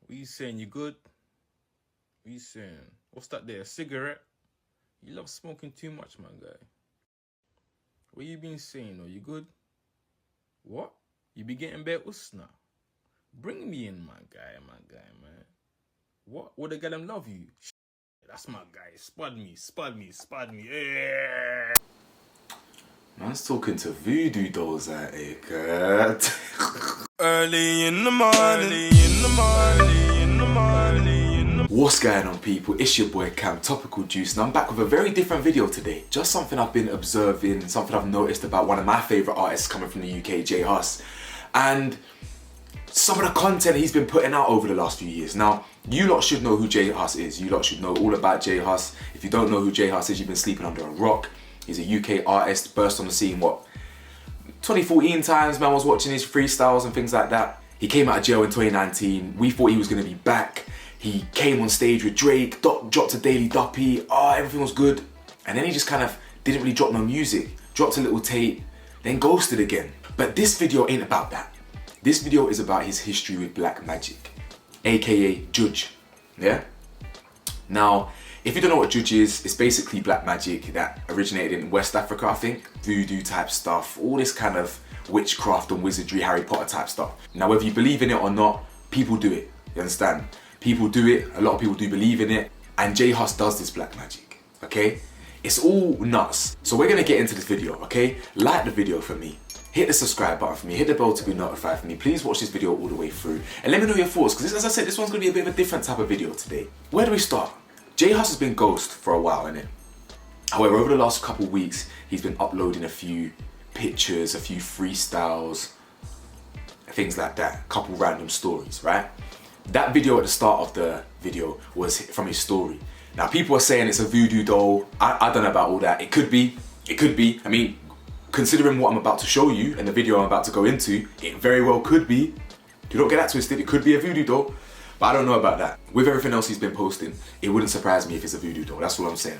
What you saying? You good? What you saying? What's that there? A cigarette? You love smoking too much, my guy. What you been saying? Are you good? What? You be getting bare usna? Bring me in, my guy, man. What? Would the girl them love you? That's my guy. Spud me. Yeah. Man's talking to voodoo dolls out here, good. Early in the morning. What's going on, people? It's your boy Cam, Topical Juice, and I'm back with a very different video today. Just something I've been observing, something I've noticed about one of my favourite artists coming from the UK, J Hus, and some of the content he's been putting out over the last few years. Now, you lot should know who J Hus is. You lot should know all about J Hus. If you don't know who J Hus is, you've been sleeping under a rock. He's a UK artist, burst on the scene, 2014 times, man was watching his freestyles and things like that. He came out of jail in 2019. We thought he was going to be back. He came on stage with Drake, dropped a daily duppy, everything was good. And then he just kind of didn't really drop no music. Dropped a little tape, then ghosted again. But this video ain't about that. This video is about his history with Black Magic, aka Judge, yeah? Now, if you don't know what Judge is, it's basically Black Magic that originated in West Africa, I think. Voodoo type stuff, all this kind of witchcraft and wizardry, Harry Potter type stuff. Now, whether you believe in it or not, people do it, you understand? People do it, a lot of people do believe in it, and J Hus does this Black Magic, okay? It's all nuts. So we're gonna get into this video, okay? Like the video for me. Hit the subscribe button for me, hit the bell to be notified for me. Please watch this video all the way through. And let me know your thoughts, because as I said, this one's gonna be a bit of a different type of video today. Where do we start? J Hus has been ghost for a while, innit? However, over the last couple of weeks, he's been uploading a few pictures, a few freestyles, things like that, a couple random stories, right? That video at the start of the video was from his story. Now, people are saying it's a voodoo doll. I don't know about all that. It could be. I mean, considering what I'm about to show you and the video I'm about to go into, it very well could be. Do not get that twisted. It could be a voodoo doll. But I don't know about that. With everything else he's been posting, it wouldn't surprise me if it's a voodoo doll. That's what I'm saying.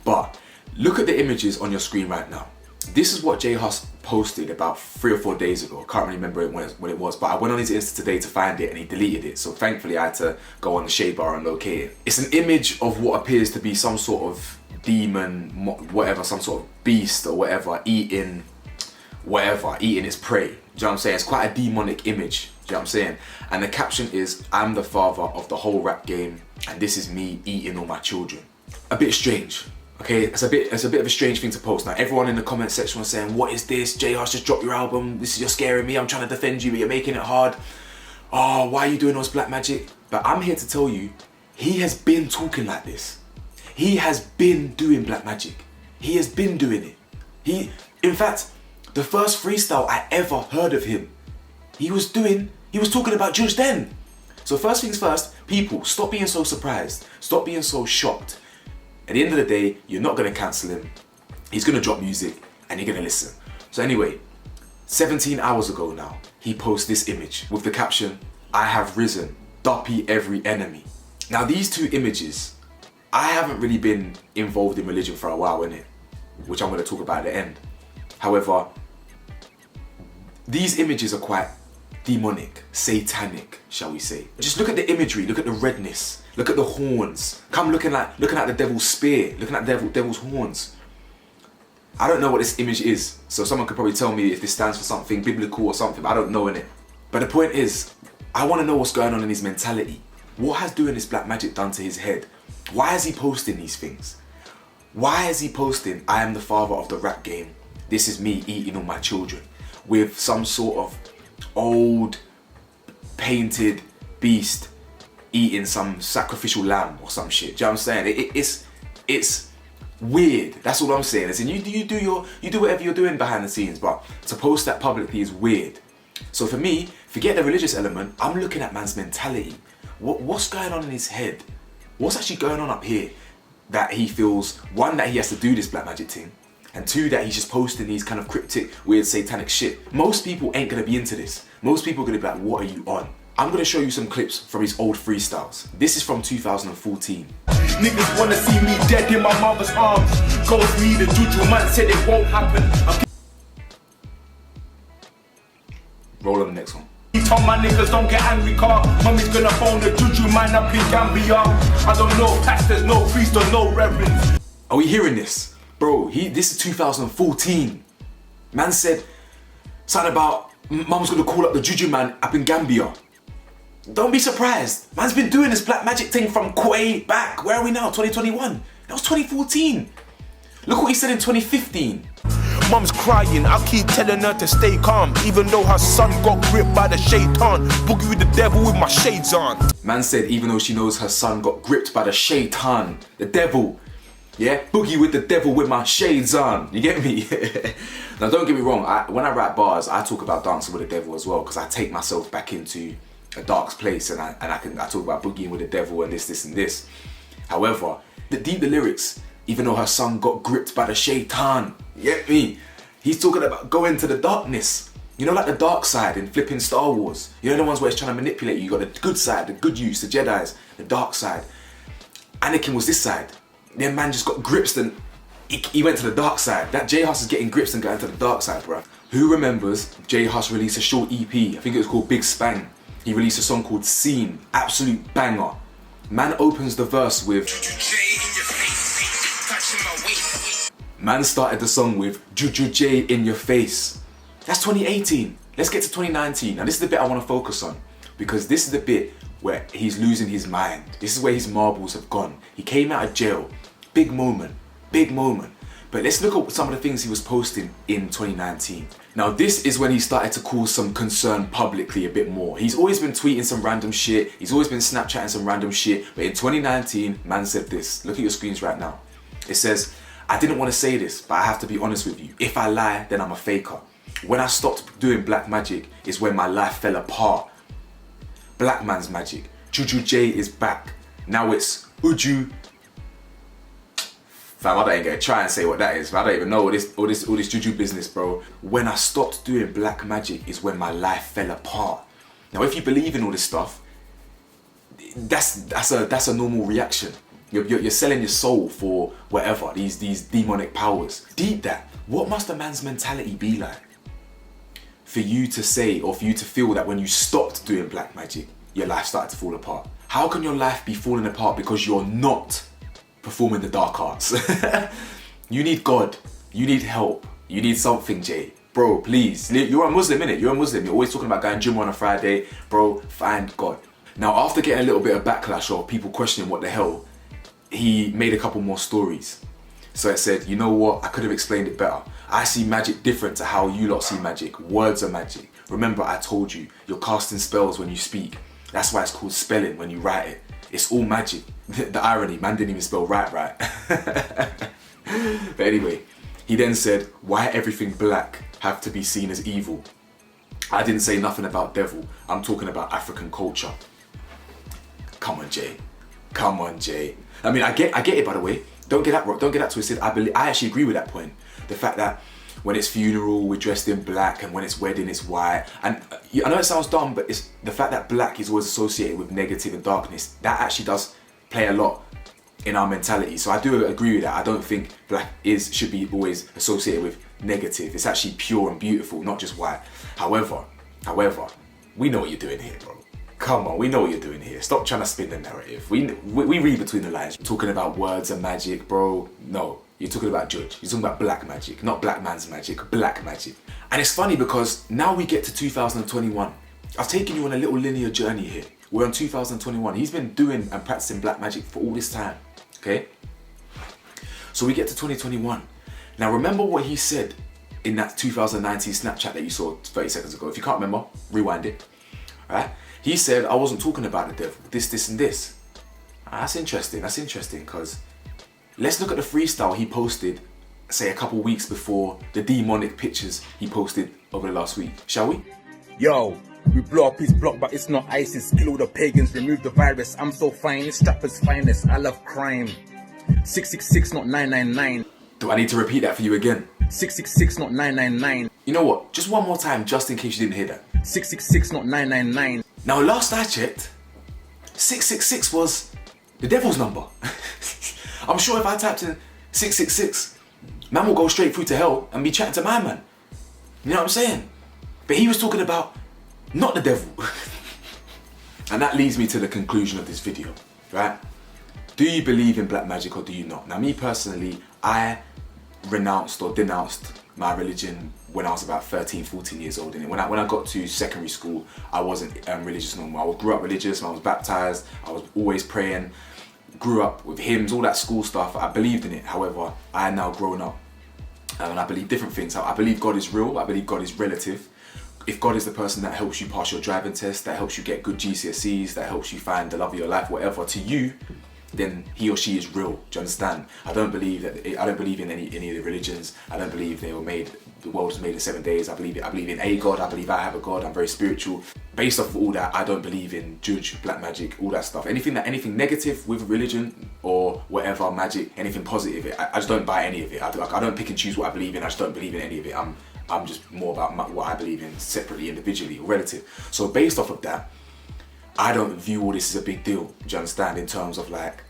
But look at the images on your screen right now. This is what J Hus posted about 3 or 4 days ago. I can't really remember when it was, but I went on his Insta today to find it and he deleted it. So thankfully I had to go on the shade bar and locate it. It's an image of what appears to be some sort of demon, whatever, some sort of beast or whatever, eating its prey. Do you know what I'm saying? It's quite a demonic image. Do you know what I'm saying? And the caption is, "I'm the father of the whole rap game, and this is me eating all my children." A bit strange. Okay, it's a bit of a strange thing to post. Now, everyone in the comment section was saying, "What is this? J Hus, just drop your album. You're scaring me. I'm trying to defend you, but you're making it hard. Oh, why are you doing those Black Magic?" But I'm here to tell you, he has been talking like this. He has been doing Black Magic. He has been doing it. In fact, the first freestyle I ever heard of him, he was talking about Judge then. So first things first, people, stop being so surprised. Stop being so shocked. At the end of the day, you're not gonna cancel him. He's gonna drop music and you're gonna listen. So anyway, 17 hours ago now, he posted this image with the caption, "I have risen, duppy every enemy." Now these two images, I haven't really been involved in religion for a while, innit? Which I'm gonna talk about at the end. However, these images are quite demonic, satanic, shall we say. Just look at the imagery, look at the redness, look at the horns. Come looking at the devil's spear, looking at devil's horns. I don't know what this image is, so someone could probably tell me if this stands for something biblical or something, but I don't know innit. But the point is, I want to know what's going on in his mentality. What has doing this Black Magic done to his head? Why is he posting these things? Why is he posting, "I am the father of the rap game, this is me eating all my children," with some sort of old painted beast eating some sacrificial lamb or some shit? Do you know what I'm saying? It's weird. That's all I'm saying. As in, you do whatever you're doing behind the scenes, but to post that publicly is weird. So for me, forget the religious element. I'm looking at man's mentality. What's going on in his head? What's actually going on up here that he feels, one, that he has to do this Black Magic thing, and two, that he's just posting these kind of cryptic, weird, satanic shit. Most people ain't gonna be into this. Most people are gonna be like, "What are you on?" I'm gonna show you some clips from his old freestyles. This is from 2014. Niggas wanna see me dead in my mother's arms. Ghost me, the juju man said it won't happen. Roll on the next one. He told my my niggas don't get angry car. Mummy's gonna phone the juju man up in Gambia. I don't know pastors, no priest or no reverends. Are we hearing this? Bro, this is 2014. Man said something about mum's gonna call up the juju man up in Gambia. Don't be surprised. Man's been doing this black magic thing from way back. Where are we now? 2021. That was 2014. Look what he said in 2015. Mum's crying, I keep telling her to stay calm, even though her son got gripped by the shaitan. Boogie with the devil with my shades on. Man said even though she knows her son got gripped by the shaitan, the devil. Yeah, boogie with the devil with my shades on. You get me? Now don't get me wrong, when I write bars, I talk about dancing with the devil as well, because I take myself back into a dark place and I talk about boogieing with the devil and this and this. However, the lyrics, even though her son got gripped by the shaitan, you get me? He's talking about going to the darkness. You know, like the dark side in flipping Star Wars. You know the ones where it's trying to manipulate you. You got the good side, the good use, the Jedis, the dark side. Anakin was this side. Then man just got gripped and he went to the dark side. That J Hus is getting gripped and going to the dark side, bruh. Who remembers J Hus released a short EP? I think it was called Big Spang. He released a song called Scene, absolute banger. Man opens the verse with Man started the song with Juju J in your face. That's 2018. Let's get to 2019. Now this is the bit I want to focus on, because this is the bit where he's losing his mind. This is where his marbles have gone. He came out of jail. Big moment. Big moment. But let's look at some of the things he was posting in 2019. Now this is when he started to cause some concern publicly a bit more. He's always been tweeting some random shit. He's always been Snapchatting some random shit. But in 2019, man said this. Look at your screens right now. It says, I didn't want to say this, but I have to be honest with you. If I lie, then I'm a faker. When I stopped doing black magic is when my life fell apart. Black man's magic. Juju J is back. Now it's Uju. Fam, I ain't gonna try and say what that is. I don't even know all this juju business, bro. When I stopped doing black magic is when my life fell apart. Now, if you believe in all this stuff, that's a normal reaction. You're selling your soul for whatever, these demonic powers. Deep that. What must a man's mentality be like for you to say, or for you to feel that when you stopped doing black magic, your life started to fall apart? How can your life be falling apart because you're not performing the dark arts? You need God. You need help. You need something, Jay. Bro, please. You're a Muslim, innit? You're a Muslim. You're always talking about going gym on a Friday. Bro, find God. Now, after getting a little bit of backlash or people questioning what the hell, he made a couple more stories. So it said, you know what? I could have explained it better. I see magic different to how you lot see magic. Words are magic. Remember, I told you, you're casting spells when you speak. That's why it's called spelling when you write it. It's all magic. The irony, man didn't even spell right. But anyway, he then said, why everything black have to be seen as evil? I didn't say nothing about devil. I'm talking about African culture. Come on, Jay. Come on, Jay. I mean, I get it, by the way. Don't get that twisted. I actually agree with that point. The fact that when it's funeral, we're dressed in black, and when it's wedding, it's white. And I know it sounds dumb, but it's the fact that black is always associated with negative and darkness. That actually does play a lot in our mentality. So I do agree with that. I don't think black should be always associated with negative. It's actually pure and beautiful, not just white. However, we know what you're doing here, bro. Come on, we know what you're doing here. Stop trying to spin the narrative. We read between the lines. You're talking about words and magic, bro. No, you're talking about judge. You're talking about black magic, not black man's magic, black magic. And it's funny because now we get to 2021. I've taken you on a little linear journey here. We're on 2021. He's been doing and practicing black magic for all this time, okay? So we get to 2021. Now remember what he said in that 2019 Snapchat that you saw 30 seconds ago. If you can't remember, rewind it, all right? He said, I wasn't talking about the devil, this and this. That's interesting, because let's look at the freestyle he posted, say a couple weeks before the demonic pictures he posted over the last week, shall we? Yo, we blow up his block, but it's not ISIS. Kill all the pagans, remove the virus. I'm so fine, it's Strapper's finest. I love crime. 666, not 999. Do I need to repeat that for you again? 666, not 999. You know what? Just one more time, just in case you didn't hear that. 666, not 999. Now, last I checked, 666 was the devil's number. I'm sure if I typed in 666, man will go straight through to hell and be chatting to my man. You know what I'm saying? But he was talking about not the devil. And that leads me to the conclusion of this video, right? Do you believe in black magic or do you not? Now, me personally, I renounced or denounced my religion when I was about 13, 14 years old. And when I got to secondary school, I wasn't religious no more. I grew up religious, I was baptized, I was always praying, grew up with hymns, all that school stuff. I believed in it. However, I am now grown up and I believe different things. I believe God is real, I believe God is relative. If God is the person that helps you pass your driving test, that helps you get good GCSEs, that helps you find the love of your life, whatever, to you, then he or she is real. Do you understand? I don't believe in any of the religions. I don't believe the world was made in 7 days. I believe in a God. I believe I have a God. I'm very spiritual. Based off of all that, I don't believe in judge, black magic, all that stuff. Anything negative with religion or whatever, magic, anything positive, I just don't buy any of it. I don't pick and choose what I believe in. I just don't believe in any of it. I'm just more about what I believe in separately, individually, or relative. So based off of that, I don't view all this as a big deal. Do you understand? In terms of like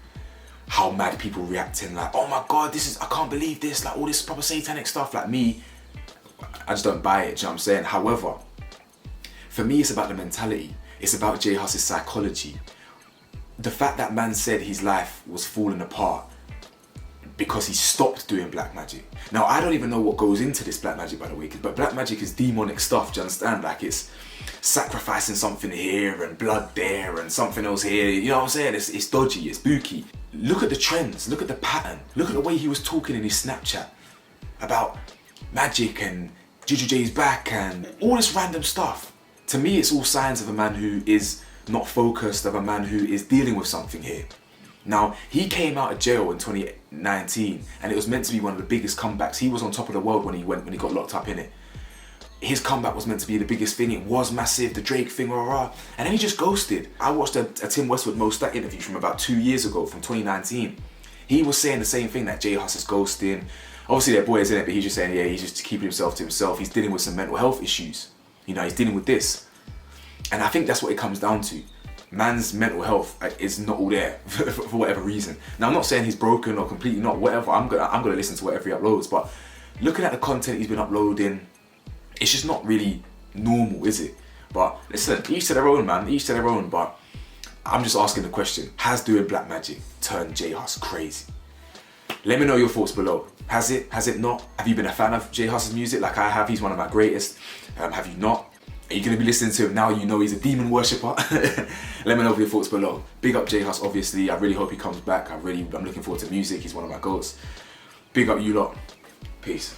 how mad people reacting, like, oh my God, I can't believe this, like all this proper satanic stuff. Like me, I just don't buy it. Do you know what I'm saying? However, for me, it's about the mentality. It's about J Hus's psychology. The fact that man said his life was falling apart because he stopped doing black magic. Now, I don't even know what goes into this black magic, by the way, but black magic is demonic stuff, do you understand? Like, it's sacrificing something here and blood there and something else here, you know what I'm saying? It's dodgy, it's spooky. Look at the trends, look at the pattern, look at the way he was talking in his Snapchat about magic and Juju J's back and all this random stuff. To me, it's all signs of a man who is not focused, of a man who is dealing with something here. Now, he came out of jail in 2019 and it was meant to be one of the biggest comebacks. He was on top of the world when he got locked up in it. His comeback was meant to be the biggest thing. It was massive, the Drake thing, and then he just ghosted. I watched a Tim Westwood Mo Stack interview from about 2 years ago, from 2019. He was saying the same thing, that J Hus is ghosting. Obviously they're boys in it, but he's just saying, yeah, he's just keeping himself to himself. He's dealing with some mental health issues. You know, he's dealing with this. And I think that's what it comes down to. Man's mental health is not all there for whatever reason. Now, I'm not saying he's broken or completely not, whatever. I'm gonna listen to whatever he uploads, but looking at the content he's been uploading, it's just not really normal, is it? But listen, each to their own, man, each to their own. But I'm just asking the question, has doing black magic turned J Hus crazy? Let me know your thoughts below. Has it not? Have you been a fan of J Hus's music like I have? He's one of my greatest. Have you not? Are you going to be listening to him now? You know he's a demon worshipper. Let me know your thoughts below. Big up J Hus, obviously. I really hope he comes back. I'm looking forward to music. He's one of my goats. Big up you lot. Peace.